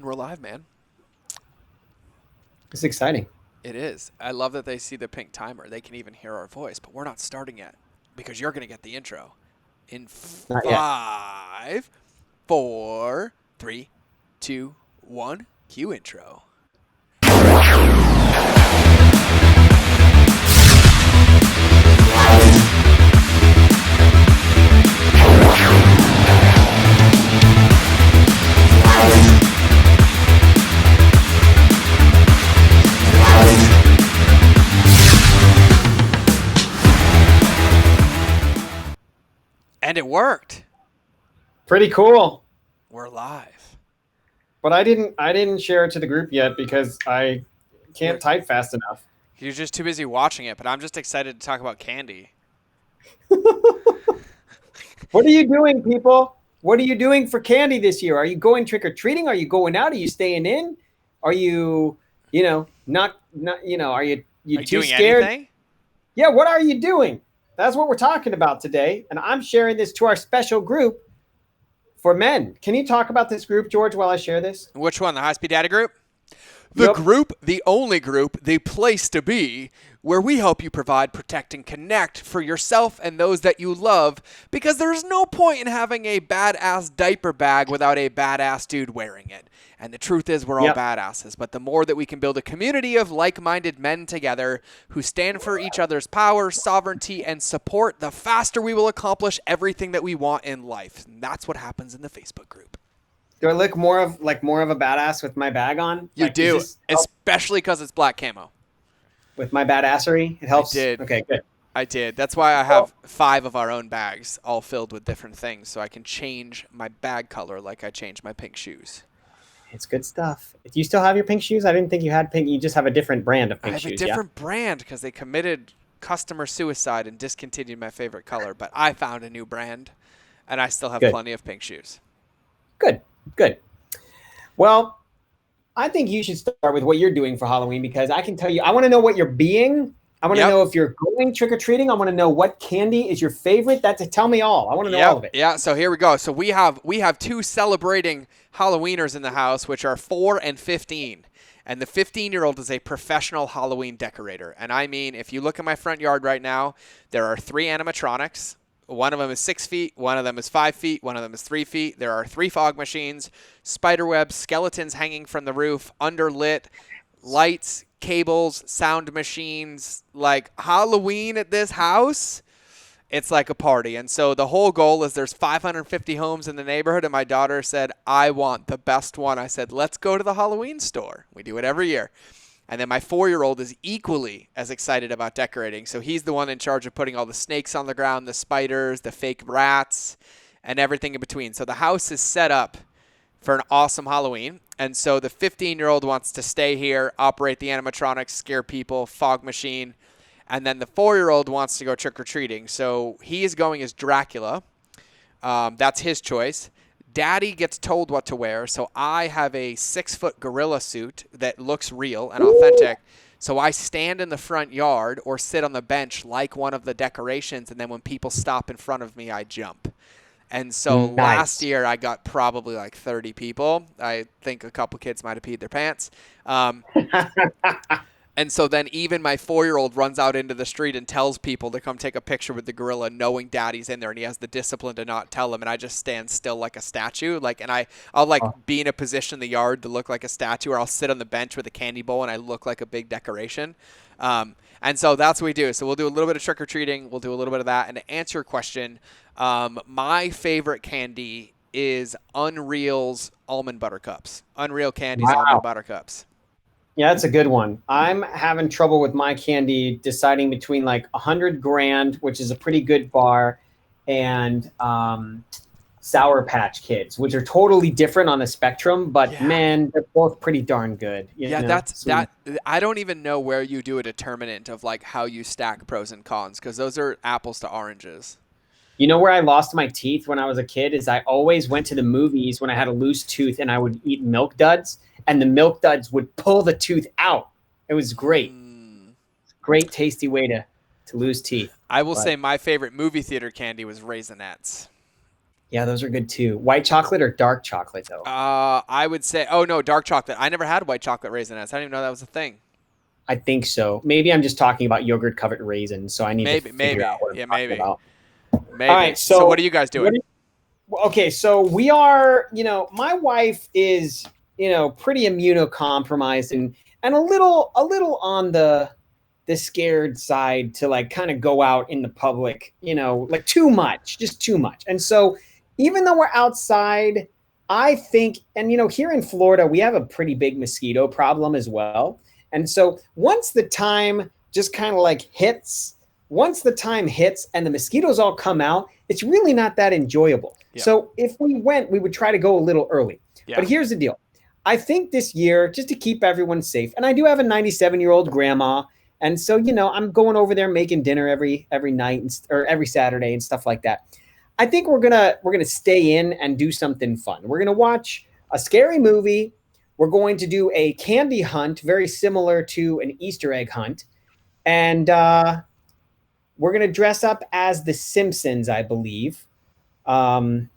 And we're live, man. It's exciting. It is. I love that they see the pink timer. They can even hear our voice, but we're not starting yet because you're going to get the intro in Not yet. 5, 4, 3, 2, 1. Cue intro. And it worked. Pretty cool. We're live. But I didn't share it to the group yet because I can't type fast enough. You're just too busy watching it, but I'm just excited to talk about candy. What are you doing, people? What are you doing for candy this year? Are you going trick-or-treating? Are you going out? Are you staying in? Are you, not, are you Are you too doing scared? anything? Yeah, what are you doing? That's what we're talking about today. And I'm sharing this to our special group for men. Can you talk about this group, George, while I share this? Which one? The High Speed Data group? The Yep. group, the only group, the place to be, where we help you provide, protect, and connect for yourself and those that you love, because there's no point in having a badass diaper bag without a badass dude wearing it. And the truth is we're all Yep. badasses, but the more that we can build a community of like-minded men together who stand for each other's power, sovereignty, and support, the faster we will accomplish everything that we want in life. And that's what happens in the Facebook group. Do I look more of a badass with my bag on? You Like, do, does this help especially because it's black camo. with my badassery? It helps. did. Okay, good. I did. That's why I have 5 of our own bags, all filled with different things, so I can change my bag color like I change my pink shoes. It's good stuff. Do you still have your pink shoes? I didn't think you had pink. You just have a different brand of I pink have shoes. a different brand because they committed customer suicide and discontinued my favorite color, but I found a new brand, and I still have Good. plenty of pink shoes. Yeah. Good. Well, I think you should start with what you're doing for Halloween because I can tell you, I want to know what you're being. I want to Yep. know if you're going trick-or-treating. I want to know what candy is your favorite. Tell me all. I want to know all of it. Yeah, so here we go. So we have 2 celebrating Halloweeners in the house, which are 4 and 15. And the 15-year-old is a professional Halloween decorator. And I mean, if you look at my front yard right now, there are 3 animatronics. One of them is 6 feet, one of them is 5 feet, one of them is 3 feet. There are 3 fog machines, spider webs, skeletons hanging from the roof, underlit, lights, cables, sound machines. Like Halloween at this house, it's like a party. And so the whole goal is there's 550 homes in the neighborhood, and my daughter said, I want the best one. I said, let's go to the Halloween store. We do it every year. And then my 4-year-old is equally as excited about decorating. So he's the one in charge of putting all the snakes on the ground, the spiders, the fake rats, and everything in between. So the house is set up for an awesome Halloween. And so the 15-year-old wants to stay here, operate the animatronics, scare people, fog machine. And then the 4-year-old wants to go trick-or-treating. So he is going as Dracula. That's his choice. Daddy gets told what to wear, so I have a 6-foot gorilla suit that looks real and authentic. So I stand in the front yard or sit on the bench like one of the decorations, and then when people stop in front of me, I jump. And so Nice. last year I got probably like 30 people. I think a couple kids might have peed their pants. And so then even my 4-year-old runs out into the street and tells people to come take a picture with the gorilla, knowing Daddy's in there, and he has the discipline to not tell him. And I just stand still like a statue. I'll be in a position in the yard to look like a statue, or I'll sit on the bench with a candy bowl and I look like a big decoration. And so that's what we do. So we'll do a little bit of trick-or-treating. We'll do a little bit of that. And to answer your question, my favorite candy is Unreal's Almond Butter Cups. Unreal Candy's Wow. Almond Butter Cups. Yeah, that's a good one. I'm having trouble with my candy deciding between like 100 grand, which is a pretty good bar, and Sour Patch Kids, which are totally different on the spectrum, but Yeah. man, they're both pretty darn good. Yeah, I don't even know where you do a determinant of like how you stack pros and cons, because those are apples to oranges. You know where I lost my teeth when I was a kid is I always went to the movies when I had a loose tooth and I would eat Milk Duds, and the Milk Duds would pull the tooth out. It was great. Great, tasty way to lose teeth. I will say my favorite movie theater candy was Raisinets. Yeah, those are good too. White chocolate or dark chocolate though? I would say, oh no, dark chocolate. I never had white chocolate Raisinets. I didn't even know that was a thing. I think so. Maybe I'm just talking about yogurt covered raisins, so I need to figure out Maybe, what I'm yeah, talking maybe, about. All right, maybe. So what so are you guys what doing? okay, so we are, my wife is, pretty immunocompromised and a little on the scared side to like kind of go out in the public, like too much, just too much. And so even though we're outside, I think, and here in Florida, we have a pretty big mosquito problem as well. And so once the time just kind of like hits, once the time hits and the mosquitoes all come out, it's really not that enjoyable. Yeah, So if we went, we would try to go a little early. yeah. But here's the deal. I think this year, just to keep everyone safe, and I do have a 97-year-old grandma, and so I'm going over there making dinner every night or every Saturday and stuff like that. I think we're gonna stay in and do something fun. We're gonna watch a scary movie. We're going to do a candy hunt, very similar to an Easter egg hunt, and we're gonna dress up as the Simpsons, I believe. Um,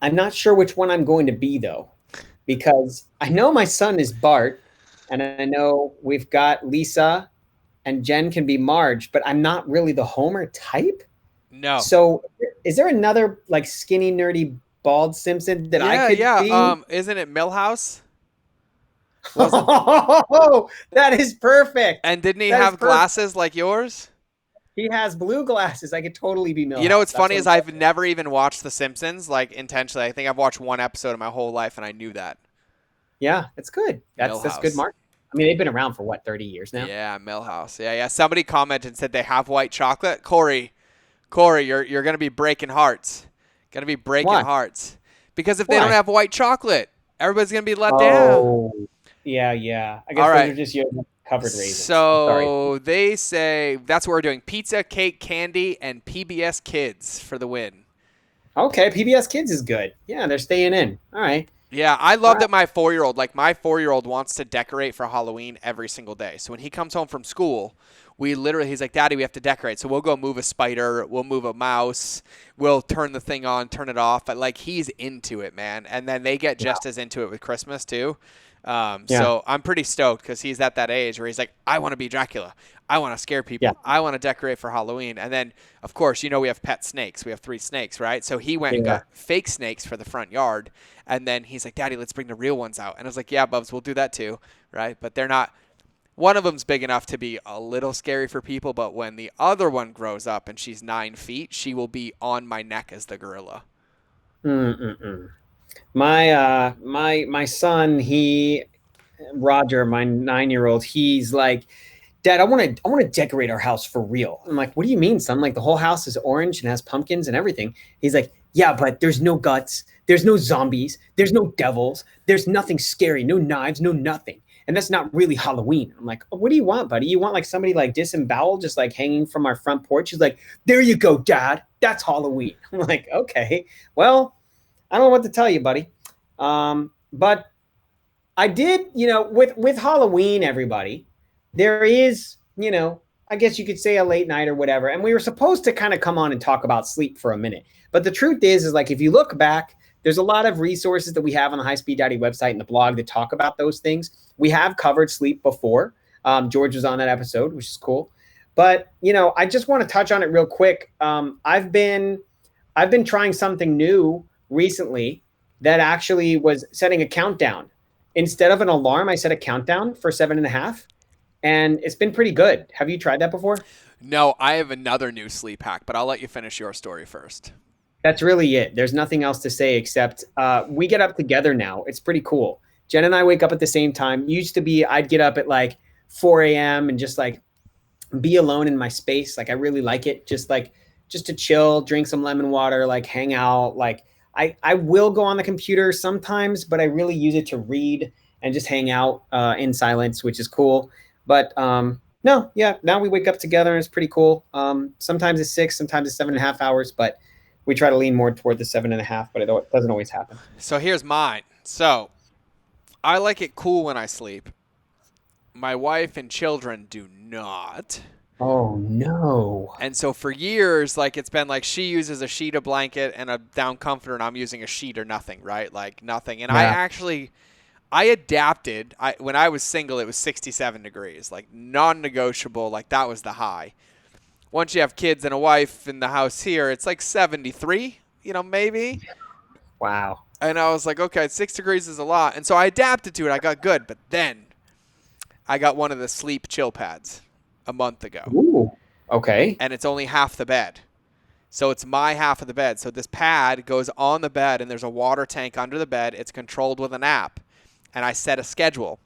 I'm not sure which one I'm going to be though, because I know my son is Bart, and I know we've got Lisa and Jen can be Marge, but I'm not really the Homer type. No. So is there another like skinny, nerdy, bald Simpson that I Yeah, could yeah. be? Isn't it Millhouse? Wasn't Oh, that is perfect. and didn't he That is have perfect. glasses like yours? He has blue glasses. I could totally be You know Millhouse. what's That's funny what is I'm I've talking about. never even watched The Simpsons like intentionally. I think I've watched one episode in my whole life, and I knew that. Yeah, it's good. That's good Millhouse. mark. I mean, they've been around for what, 30 years now? Yeah, Millhouse. Yeah, yeah. Somebody commented and said they have white chocolate. Corey, you're gonna be breaking hearts. Gonna be breaking Why? hearts because if they don't Why? have white chocolate, everybody's gonna be let down. Oh, yeah, yeah. I All guess those right. are just your covered raisins. I'm sorry. So they say that's what we're doing: pizza, cake, candy, and PBS Kids for the win. Okay, PBS Kids is good. Yeah, they're staying in. All right. Yeah, I All love right. that my 4-year-old wants to decorate for Halloween every single day. So when he comes home from school, he's like, Daddy, we have to decorate. So we'll go move a spider, we'll move a mouse, we'll turn the thing on, turn it off. But like he's into it, man. And then they get Yeah. just as into it with Christmas too. Yeah. So I'm pretty stoked because he's at that age where he's like, I want to be Dracula. I want to scare Yeah. people. I want to decorate for Halloween. And then, of course, we have pet snakes. We have 3 snakes, right? So he went and Yeah. got fake snakes for the front yard. And then he's like, Daddy, let's bring the real ones out. And I was like, yeah, Bubs, we'll do that too, right? But they're not. One of them's big enough to be a little scary for people, but when the other one grows up and she's 9 feet, she will be on my neck as the gorilla. Mm-mm-mm. My son, Roger, my 9-year-old, he's like, Dad, I want to decorate our house for real. I'm like, what do you mean, son? Like the whole house is orange and has pumpkins and everything. He's like, yeah, but there's no guts, there's no zombies, there's no devils, there's nothing scary, no knives, no nothing. And that's not really Halloween. I'm like, oh, what do you want, buddy? You want like somebody like disemboweled, just like hanging from our front porch? He's like, there you go, Dad. That's Halloween. I'm like, okay, well, I don't know what to tell you, buddy. But I did, with Halloween, everybody, there is, I guess you could say a late night or whatever. And we were supposed to kind of come on and talk about sleep for a minute. But the truth is like if you look back, there's a lot of resources that we have on the High Speed Daddy website and the blog that talk about those things. We have covered sleep before. George was on that episode, which is cool. But I just want to touch on it real quick. I've been trying something new recently that actually was setting a countdown. Instead of an alarm, I set a countdown for 7.5, and it's been pretty good. Have you tried that before? No, I have another new sleep hack, but I'll let you finish your story first. That's really it. There's nothing else to say except we get up together now. It's pretty cool. Jen and I wake up at the same time. Used to be I'd get up at like 4 a.m. and just like be alone in my space. Like I really like it. Just to chill, drink some lemon water, like hang out. Like I will go on the computer sometimes, but I really use it to read and just hang out in silence, which is cool. But no, yeah, now we wake up together and it's pretty cool. Sometimes it's 6, sometimes it's 7.5 hours, but we try to lean more toward the 7.5, but it doesn't always happen. So here's mine. So I like it cool when I sleep. My wife and children do not. Oh no. And so for years, like it's been like she uses a sheet, a blanket, and a down comforter, and I'm using a sheet or nothing, right? Like nothing. And Yeah. I adapted. When I was single, it was 67 degrees, like non-negotiable. Like that was the high. Once you have kids and a wife in the house here, it's like 73, maybe. Wow. And I was like, okay, 6 degrees is a lot. And so I adapted to it. I got good. But then I got one of the sleep chill pads a month ago. Ooh. Okay. And it's only half the bed. So it's my half of the bed. So this pad goes on the bed and there's a water tank under the bed. It's controlled with an app. And I set a schedule.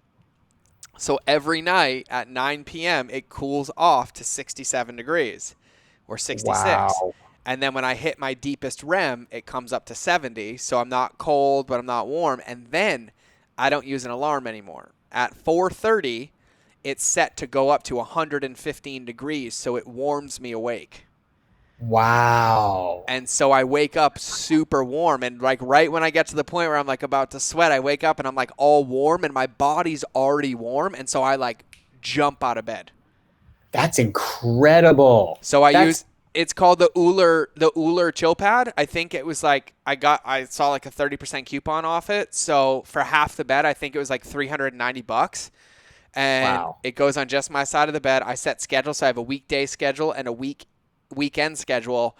So every night at 9 p.m., it cools off to 67 degrees or 66. Wow. And then when I hit my deepest REM, it comes up to 70. So I'm not cold, but I'm not warm. And then I don't use an alarm anymore. At 4:30, it's set to go up to 115 degrees. So it warms me awake. Wow. And so I wake up super warm. And like right when I get to the point where I'm like about to sweat, I wake up and I'm like all warm and my body's already warm. And so I like jump out of bed. That's incredible. So it's called the Uller chill pad. I think it was like I saw like a 30% coupon off it. So for half the bed, I think it was like $390. And Wow. it goes on just my side of the bed. I set schedules. So I have a weekday schedule and a weekend schedule.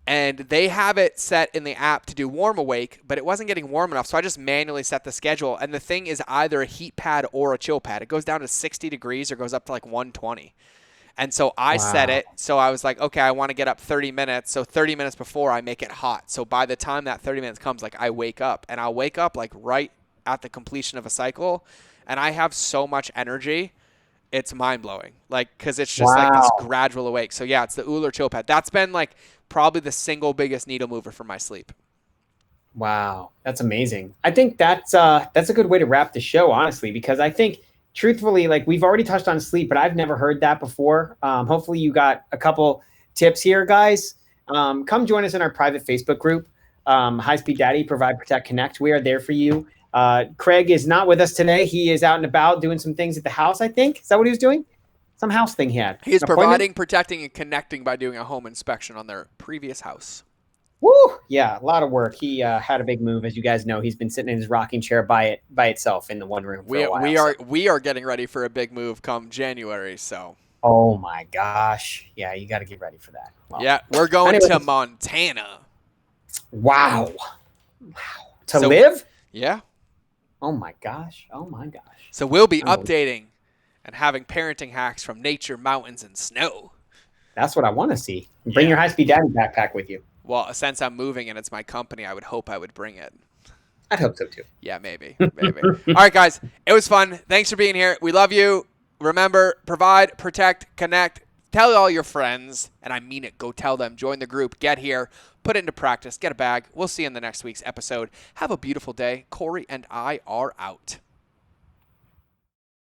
And they have it set in the app to do warm awake, but it wasn't getting warm enough. So I just manually set the schedule. And the thing is either a heat pad or a chill pad. It goes down to 60 degrees or goes up to like 120. And so I set it. So I was like, okay, I want to get up 30 minutes. So 30 minutes before I make it hot. So by the time that 30 minutes comes, like I wake up and I'll wake up like right at the completion of a cycle. And I have so much energy. It's mind blowing. Like, cause it's just like this gradual awake. So yeah, it's the Uller chill pad. That's been like probably the single biggest needle mover for my sleep. Wow. That's amazing. I think that's a good way to wrap the show, honestly, because I think truthfully, like we've already touched on sleep, but I've never heard that before. Hopefully you got a couple tips here, guys. Come join us in our private Facebook group, High Speed Daddy, Provide, Protect, Connect. We are there for you. Craig is not with us today. He is out and about doing some things at the house, I think. Is that what he was doing? Some house thing he had. He's providing, protecting, and connecting by doing a home inspection on their previous house. Woo! Yeah, a lot of work. He had a big move, as you guys know. He's been sitting in his rocking chair by itself in the one room for a while. We are getting ready for a big move come January. So. Oh my gosh! Yeah, you got to get ready for that. Well, yeah, we're going to Montana. Wow! To live? Yeah. Oh my gosh! Oh my gosh! So we'll be updating and having parenting hacks from nature, mountains, and snow. That's what I want to see. Bring your High Speed Daddy backpack with you. Well, since I'm moving and it's my company, I would hope I would bring it. I'd hope so too. Yeah, maybe. All right, guys. It was fun. Thanks for being here. We love you. Remember, provide, protect, connect. Tell all your friends, and I mean it. Go tell them. Join the group. Get here. Put it into practice. Get a bag. We'll see you in the next week's episode. Have a beautiful day. Corey and I are out.